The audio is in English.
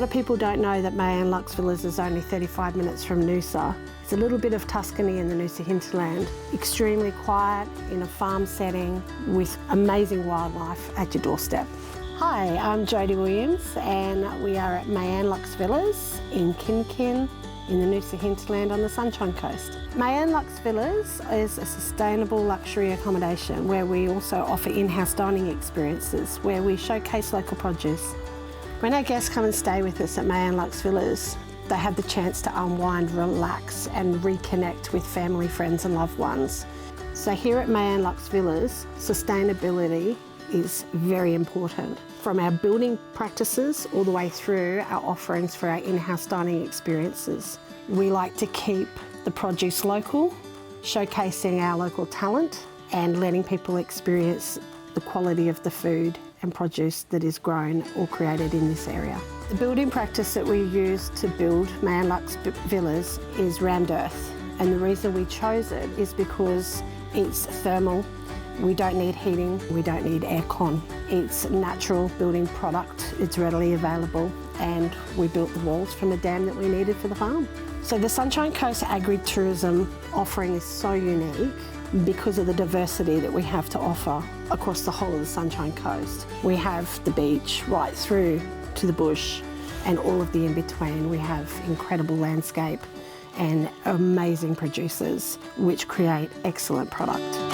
of people don't know that Mayan Luxe Villas is only 35 minutes from Noosa. It's a little bit of Tuscany in the Noosa hinterland, extremely quiet in a farm setting with amazing wildlife at your doorstep. Hi, I'm Jodie Williams and we are at Mayan Luxe Villas in Kinkin in the Noosa hinterland on the Sunshine Coast. Mayan Luxe Villas is a sustainable luxury accommodation where we also offer in-house dining experiences where we showcase local produce. When our guests come and stay with us at Mayan Luxe Villas, they have the chance to unwind, relax and reconnect with family, friends and loved ones. So here at Mayan Luxe Villas, sustainability is very important. From our building practices all the way through our offerings for our in-house dining experiences. We like to keep the produce local, showcasing our local talent and letting people experience the quality of the food and produce that is grown or created in this area. The building practice that we use to build Mayan Luxe Villas is rammed earth. And the reason we chose it is because it's thermal. We don't need heating, we don't need aircon. It's a natural building product, it's readily available, and we built the walls from a dam that we needed for the farm. So the Sunshine Coast agri-tourism offering is so unique because of the diversity that we have to offer across the whole of the Sunshine Coast. We have the beach right through to the bush and all of the in-between. We have incredible landscape and amazing producers which create excellent product.